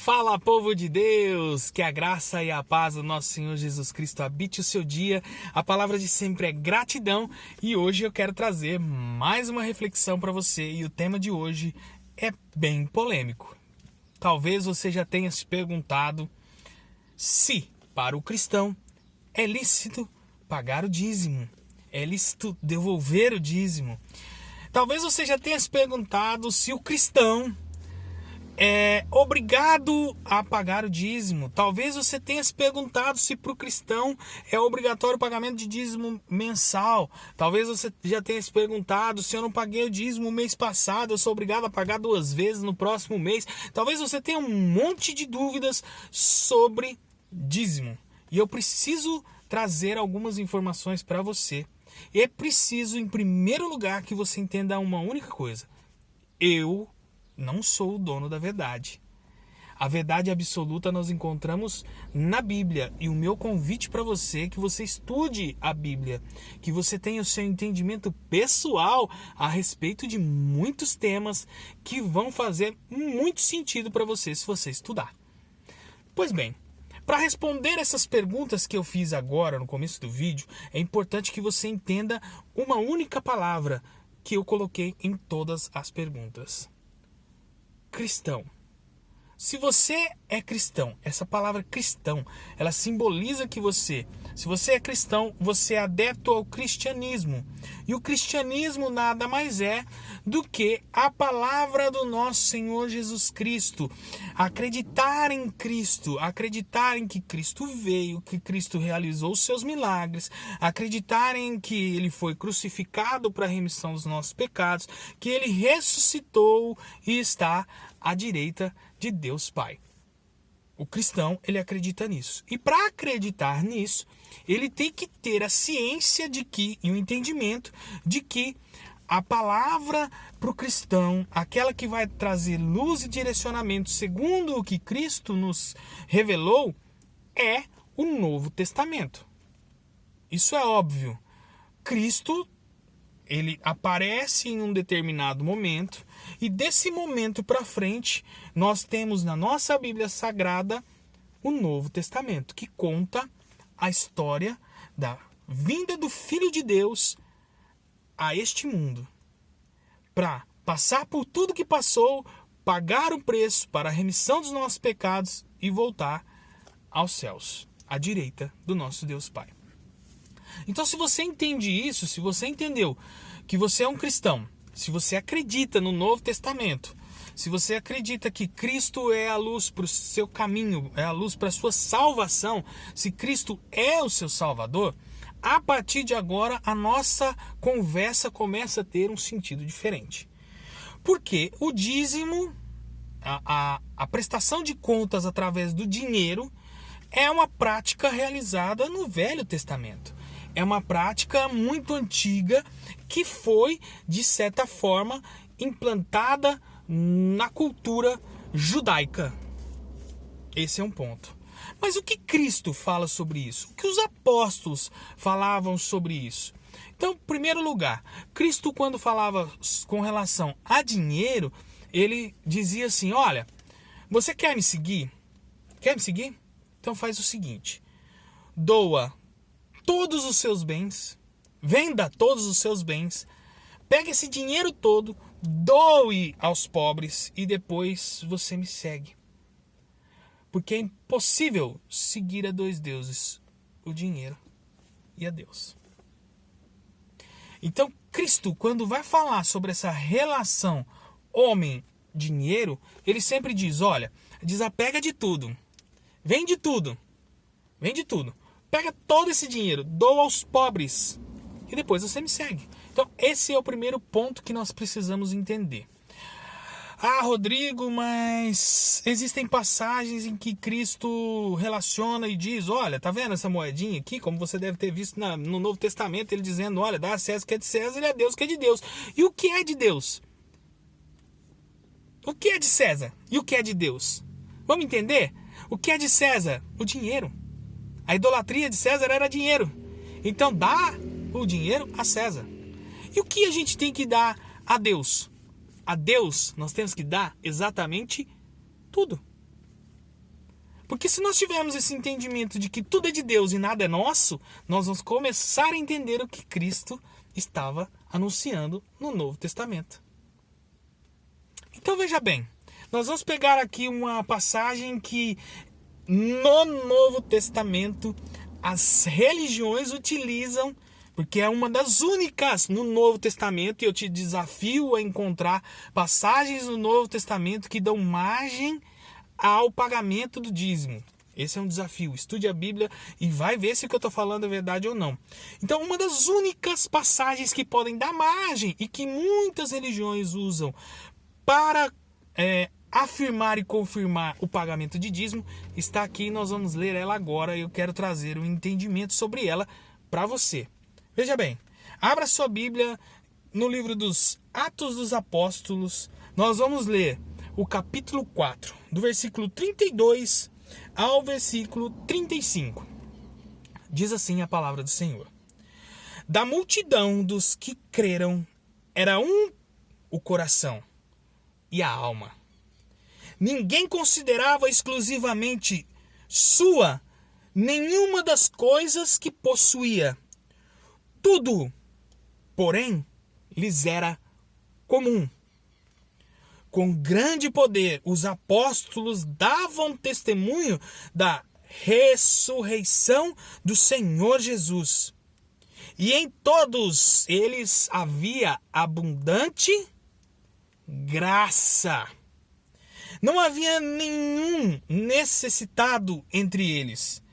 Fala, povo de Deus! Que a graça e a paz do nosso Senhor Jesus Cristo habite o seu dia. A palavra de sempre é gratidão e hoje eu quero trazer mais uma reflexão para você e o tema de hoje é bem polêmico. Talvez você já tenha se perguntado se, para o cristão, é lícito pagar o dízimo, é lícito devolver o dízimo. Talvez você já tenha se perguntado se o cristão é obrigado a pagar o dízimo. Talvez você tenha se perguntado se para o cristão é obrigatório o pagamento de dízimo mensal. Talvez você já tenha se perguntado se eu não paguei o dízimo mês passado, eu sou obrigado a pagar 2 vezes no próximo mês. Talvez você tenha um monte de dúvidas sobre dízimo. E eu preciso trazer algumas informações para você. E é preciso, em primeiro lugar, que você entenda uma única coisa. Eu não sou o dono da verdade. A verdade absoluta nós encontramos na Bíblia. E o meu convite para você é que você estude a Bíblia. Que você tenha o seu entendimento pessoal a respeito de muitos temas que vão fazer muito sentido para você se você estudar. Pois bem, para responder essas perguntas que eu fiz agora no começo do vídeo, é importante que você entenda uma única palavra que eu coloquei em todas as perguntas. Cristão. Se você é cristão, essa palavra cristão, ela simboliza que se você é cristão, você é adepto ao cristianismo. E o cristianismo nada mais é do que a palavra do nosso Senhor Jesus Cristo. Acreditar em Cristo, acreditar em que Cristo veio, que Cristo realizou os seus milagres, acreditar em que Ele foi crucificado para a remissão dos nossos pecados, que Ele ressuscitou e está à direita de Deus Pai. O cristão, ele acredita nisso. E para acreditar nisso, ele tem que ter a ciência de que, e o entendimento de que a palavra para o cristão, aquela que vai trazer luz e direcionamento segundo o que Cristo nos revelou, é o Novo Testamento. Isso é óbvio. Cristo, ele aparece em um determinado momento e desse momento para frente nós temos na nossa Bíblia Sagrada o Novo Testamento, que conta a história da vinda do Filho de Deus a este mundo para passar por tudo que passou, pagar o preço para a remissão dos nossos pecados e voltar aos céus, à direita do nosso Deus Pai. Então, se você entende isso, se você entendeu que você é um cristão, se você acredita no Novo Testamento, se você acredita que Cristo é a luz para o seu caminho, é a luz para a sua salvação, se Cristo é o seu Salvador, a partir de agora a nossa conversa começa a ter um sentido diferente. Porque o dízimo, a prestação de contas através do dinheiro, é uma prática realizada no Velho Testamento. É uma prática muito antiga que foi, de certa forma, implantada na cultura judaica. Esse é um ponto. Mas o que Cristo fala sobre isso? O que os apóstolos falavam sobre isso? Então, em primeiro lugar, Cristo, quando falava com relação a dinheiro, ele dizia assim: olha, você quer me seguir? Quer me seguir? Então faz o seguinte: doa todos os seus bens, venda todos os seus bens, pega esse dinheiro todo, doe aos pobres e depois você me segue. Porque é impossível seguir a 2 deuses, o dinheiro e a Deus. Então, Cristo, quando vai falar sobre essa relação homem-dinheiro, ele sempre diz: olha, desapega de tudo, vende tudo, pega todo esse dinheiro, doa aos pobres e depois você me segue. Então, esse é o primeiro ponto que nós precisamos entender. Ah, Rodrigo, mas existem passagens em que Cristo relaciona e diz: olha, tá vendo essa moedinha aqui? Como você deve ter visto no Novo Testamento, ele dizendo: olha, dá a César o que é de César e a Deus o que é de Deus. E o que é de Deus? O que é de César e o que é de Deus? Vamos entender? O que é de César? O dinheiro. A idolatria de César era dinheiro. Então dá o dinheiro a César. E o que a gente tem que dar a Deus? A Deus nós temos que dar exatamente tudo. Porque se nós tivermos esse entendimento de que tudo é de Deus e nada é nosso, nós vamos começar a entender o que Cristo estava anunciando no Novo Testamento. Então veja bem, nós vamos pegar aqui uma passagem que no Novo Testamento as religiões utilizam, porque é uma das únicas no Novo Testamento, e eu te desafio a encontrar passagens no Novo Testamento que dão margem ao pagamento do dízimo. Esse é um desafio. Estude a Bíblia e vai ver se o que eu estou falando é verdade ou não. Então, uma das únicas passagens que podem dar margem e que muitas religiões usam para afirmar e confirmar o pagamento de dízimo está aqui. Nós vamos ler ela agora e eu quero trazer um entendimento sobre ela para você. Veja bem, abra sua Bíblia no livro dos Atos dos Apóstolos. Nós vamos ler o capítulo 4, do versículo 32 ao versículo 35. Diz assim a palavra do Senhor. Da multidão dos que creram, era um o coração e a alma. Ninguém considerava exclusivamente sua nenhuma das coisas que possuía. Tudo, porém, lhes era comum. Com grande poder, os apóstolos davam testemunho da ressurreição do Senhor Jesus. E em todos eles havia abundante graça. Não havia nenhum necessitado entre eles.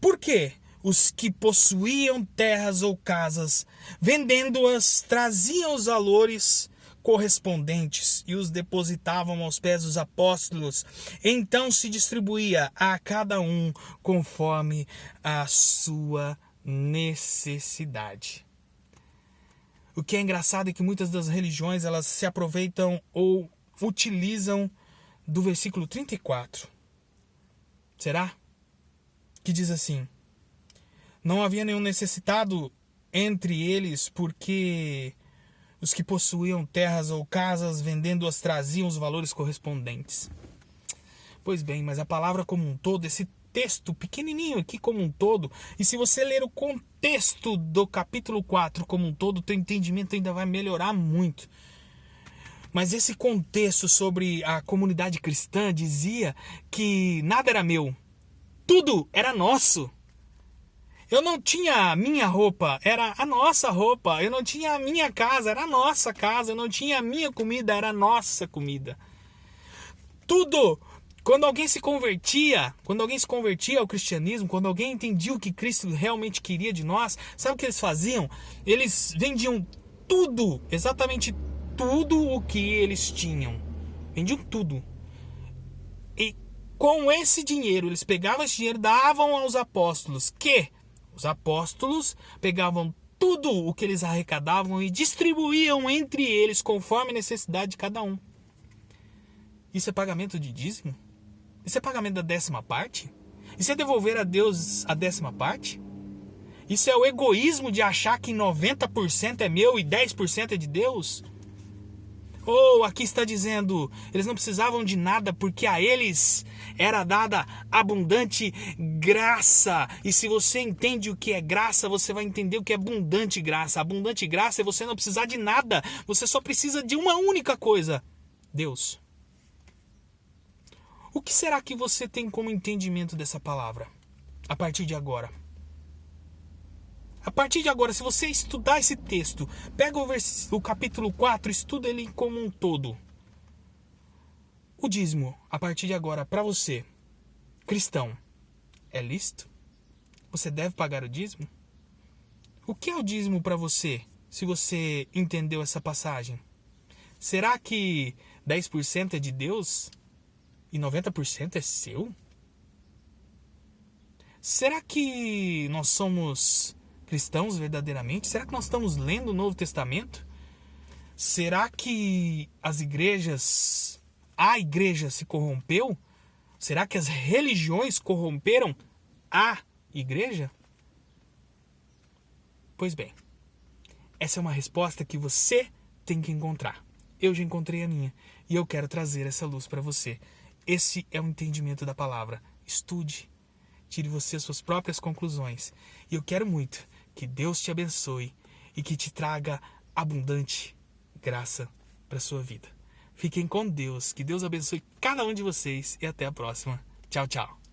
Por quê? Os que possuíam terras ou casas, vendendo-as, traziam os valores correspondentes e os depositavam aos pés dos apóstolos. Então se distribuía a cada um conforme a sua necessidade. O que é engraçado é que muitas das religiões elas se aproveitam ou utilizam do versículo 34. Será? Que diz assim: não havia nenhum necessitado entre eles, porque os que possuíam terras ou casas, vendendo-as, traziam os valores correspondentes. Pois bem, mas a palavra como um todo, esse texto pequenininho aqui como um todo, e se você ler o contexto do capítulo 4 como um todo, o teu entendimento ainda vai melhorar muito. Mas esse contexto sobre a comunidade cristã dizia que nada era meu, tudo era nosso. Eu não tinha a minha roupa, era a nossa roupa. Eu não tinha a minha casa, era a nossa casa. Eu não tinha a minha comida, era a nossa comida. Tudo. Quando alguém se convertia ao cristianismo, quando alguém entendia o que Cristo realmente queria de nós, sabe o que eles faziam? Eles vendiam tudo, exatamente tudo o que eles tinham. Vendiam tudo. E com esse dinheiro, eles pegavam esse dinheiro e davam aos apóstolos, que os apóstolos pegavam tudo o que eles arrecadavam e distribuíam entre eles conforme a necessidade de cada um. Isso é pagamento de dízimo? Isso é pagamento da 10ª parte? Isso é devolver a Deus a 10ª parte? Isso é o egoísmo de achar que 90% é meu e 10% é de Deus? Ou aqui está dizendo, eles não precisavam de nada porque a eles era dada abundante graça. E se você entende o que é graça, você vai entender o que é abundante graça. Abundante graça é você não precisar de nada. Você só precisa de uma única coisa: Deus. O que será que você tem como entendimento dessa palavra a partir de agora? A partir de agora, se você estudar esse texto, pega o capítulo 4, estuda ele como um todo. O dízimo, a partir de agora, para você, cristão, é lícito? Você deve pagar o dízimo? O que é o dízimo para você, se você entendeu essa passagem? Será que 10% é de Deus e 90% é seu? Será que nós somos cristãos verdadeiramente? Será que nós estamos lendo o Novo Testamento? Será que a igreja se corrompeu? Será que as religiões corromperam a igreja? Pois bem, essa é uma resposta que você tem que encontrar. Eu já encontrei a minha e eu quero trazer essa luz para você. Esse é o entendimento da palavra estude, tire você as suas próprias conclusões. E eu quero muito que Deus te abençoe e que te traga abundante graça para a sua vida. Fiquem com Deus, que Deus abençoe cada um de vocês e até a próxima. Tchau, tchau.